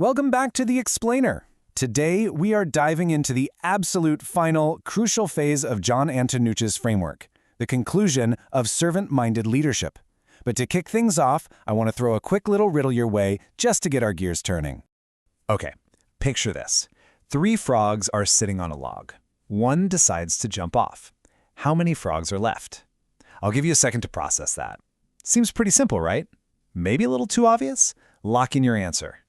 Welcome back to The Explainer. Today, we are diving into the absolute final, crucial phase of Jon Antonucci's framework, the conclusion of servant-minded leadership. But to kick things off, I want to throw a quick little riddle your way just to get our gears turning. Okay, picture this. 3 frogs are sitting on a log. One decides to jump off. How many frogs are left? I'll give you a second to process that. Seems pretty simple, right? Maybe a little too obvious? Lock in your answer.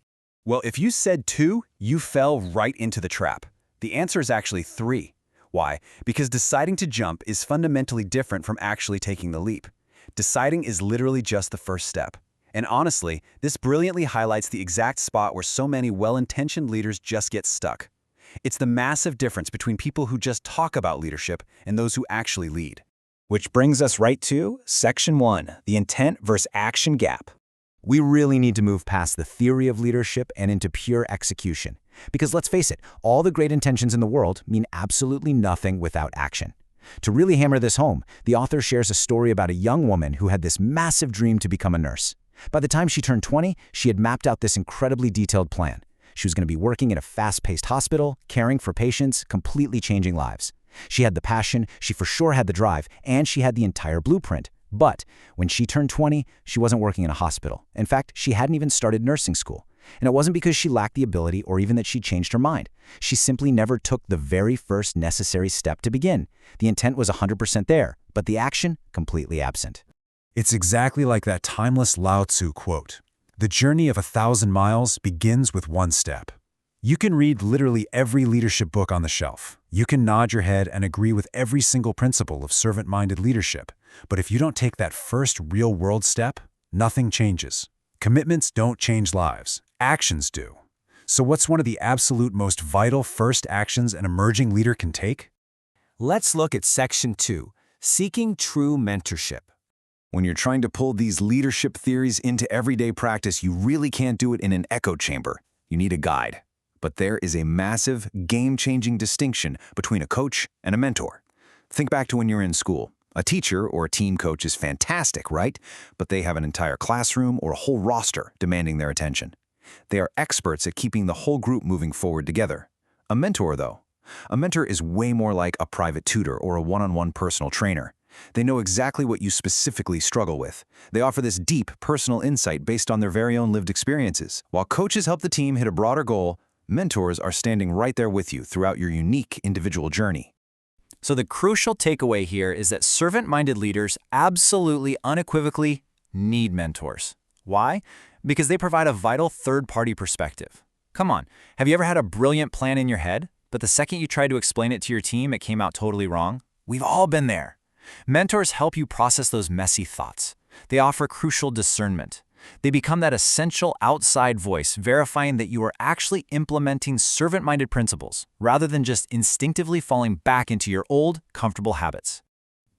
Well, if you said 2, you fell right into the trap. The answer is actually 3. Why? Because deciding to jump is fundamentally different from actually taking the leap. Deciding is literally just the first step. And honestly, this brilliantly highlights the exact spot where so many well-intentioned leaders just get stuck. It's the massive difference between people who just talk about leadership and those who actually lead. Which brings us right to Section 1, the intent versus action gap. We really need to move past the theory of leadership and into pure execution. Because let's face it, all the great intentions in the world mean absolutely nothing without action. To really hammer this home, the author shares a story about a young woman who had this massive dream to become a nurse. By the time she turned 20, she had mapped out this incredibly detailed plan. She was going to be working in a fast-paced hospital, caring for patients, completely changing lives. She had the passion, she for sure had the drive, and she had the entire blueprint. But when she turned 20, she wasn't working in a hospital. In fact, she hadn't even started nursing school. And it wasn't because she lacked the ability or even that she changed her mind. She simply never took the very first necessary step to begin. The intent was 100% there, but the action completely absent. It's exactly like that timeless Lao Tzu quote. The journey of 1,000 miles begins with one step. You can read literally every leadership book on the shelf. You can nod your head and agree with every single principle of servant-minded leadership. But if you don't take that first real-world step, nothing changes. Commitments don't change lives. Actions do. So what's one of the absolute most vital first actions an emerging leader can take? Let's look at Section 2, Seeking True Mentorship. When you're trying to pull these leadership theories into everyday practice, you really can't do it in an echo chamber. You need a guide. But there is a massive, game-changing distinction between a coach and a mentor. Think back to when you're in school. A teacher or a team coach is fantastic, right? But they have an entire classroom or a whole roster demanding their attention. They are experts at keeping the whole group moving forward together. A mentor, though. A mentor is way more like a private tutor or a one-on-one personal trainer. They know exactly what you specifically struggle with. They offer this deep, personal insight based on their very own lived experiences. While coaches help the team hit a broader goal, mentors are standing right there with you throughout your unique individual journey. So the crucial takeaway here is that servant-minded leaders absolutely, unequivocally need mentors. Why? Because they provide a vital third-party perspective. Come on, have you ever had a brilliant plan in your head, but the second you tried to explain it to your team, it came out totally wrong? We've all been there. Mentors help you process those messy thoughts. They offer crucial discernment. They become that essential outside voice, verifying that you are actually implementing servant-minded principles, rather than just instinctively falling back into your old, comfortable habits.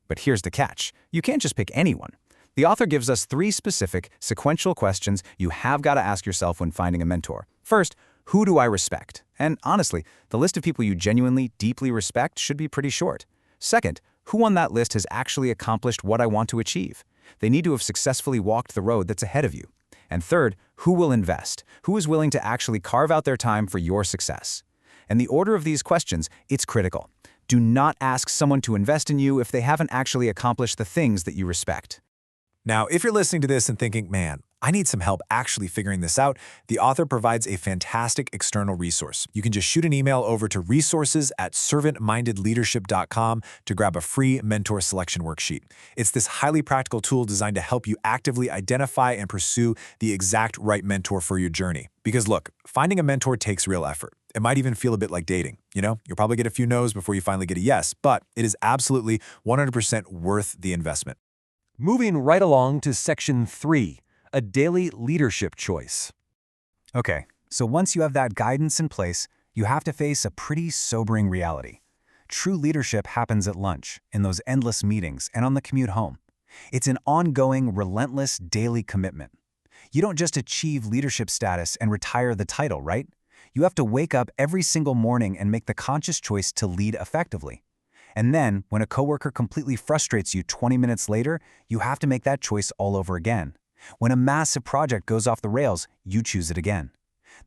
But here's the catch. You can't just pick anyone. The author gives us 3 specific, sequential questions you have got to ask yourself when finding a mentor. First, who do I respect? And honestly, the list of people you genuinely, deeply respect should be pretty short. Second, who on that list has actually accomplished what I want to achieve? They need to have successfully walked the road that's ahead of you. And third, who will invest? Who is willing to actually carve out their time for your success? And the order of these questions, it's critical. Do not ask someone to invest in you if they haven't actually accomplished the things that you respect. Now, if you're listening to this and thinking, man, I need some help actually figuring this out, the author provides a fantastic external resource. You can just shoot an email over to resources@servantmindedleadership.com to grab a free mentor selection worksheet. It's this highly practical tool designed to help you actively identify and pursue the exact right mentor for your journey. Because look, finding a mentor takes real effort. It might even feel a bit like dating. You'll probably get a few no's before you finally get a yes, but it is absolutely 100% worth the investment. Moving right along to Section 3, a daily leadership choice. Okay, so once you have that guidance in place, you have to face a pretty sobering reality. True leadership happens at lunch, in those endless meetings, and on the commute home. It's an ongoing, relentless daily commitment. You don't just achieve leadership status and retire the title, right? You have to wake up every single morning and make the conscious choice to lead effectively. And then, when a coworker completely frustrates you 20 minutes later, you have to make that choice all over again. When a massive project goes off the rails, you choose it again.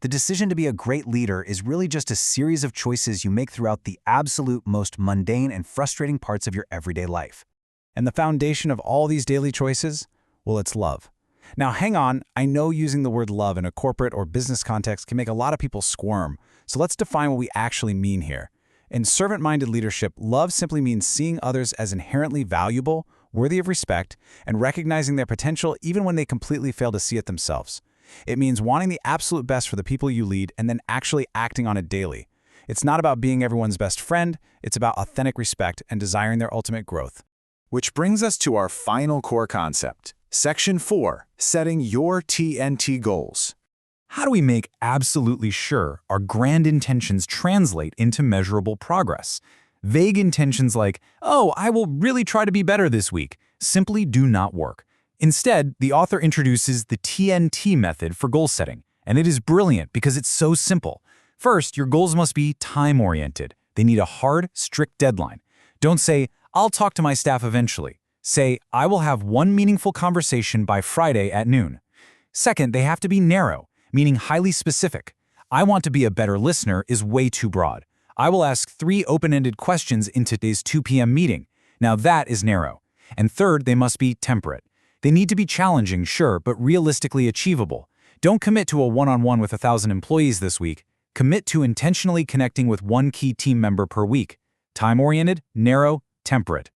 The decision to be a great leader is really just a series of choices you make throughout the absolute most mundane and frustrating parts of your everyday life. And the foundation of all these daily choices? Well, it's love. Now, hang on, I know using the word love in a corporate or business context can make a lot of people squirm, so let's define what we actually mean here. In servant-minded leadership, love simply means seeing others as inherently valuable, worthy of respect, and recognizing their potential even when they completely fail to see it themselves. It means wanting the absolute best for the people you lead and then actually acting on it daily. It's not about being everyone's best friend, it's about authentic respect and desiring their ultimate growth. Which brings us to our final core concept. Section 4, setting your TNT goals. How do we make absolutely sure our grand intentions translate into measurable progress? Vague intentions like, "Oh, I will really try to be better this week," simply do not work. Instead, the author introduces the TNT method for goal setting, and it is brilliant because it's so simple. First, your goals must be time-oriented. They need a hard, strict deadline. Don't say, "I'll talk to my staff eventually." Say, "I will have one meaningful conversation by Friday at noon." Second, they have to be narrow, meaning highly specific. "I want to be a better listener" is way too broad. "I will ask 3 open-ended questions in today's 2 p.m. meeting." Now that is narrow. And third, they must be temperate. They need to be challenging, sure, but realistically achievable. Don't commit to a one-on-one with 1,000 employees this week. Commit to intentionally connecting with one key team member per week. Time-oriented, narrow, temperate.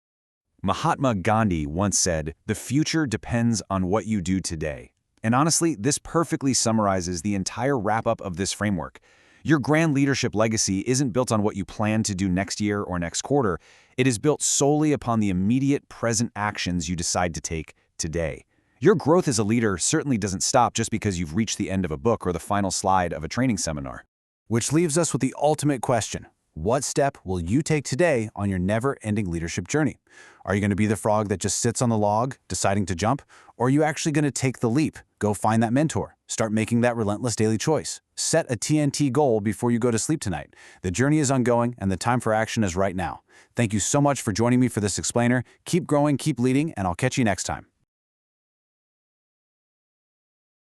Mahatma Gandhi once said, "The future depends on what you do today." And honestly, this perfectly summarizes the entire wrap-up of this framework. Your grand leadership legacy isn't built on what you plan to do next year or next quarter. It is built solely upon the immediate present actions you decide to take today. Your growth as a leader certainly doesn't stop just because you've reached the end of a book or the final slide of a training seminar. Which leaves us with the ultimate question. What step will you take today on your never-ending leadership journey? Are you going to be the frog that just sits on the log, deciding to jump? Or are you actually going to take the leap, go find that mentor, start making that relentless daily choice? Set a TNT goal before you go to sleep tonight. The journey is ongoing, and the time for action is right now. Thank you so much for joining me for this explainer. Keep growing, keep leading, and I'll catch you next time.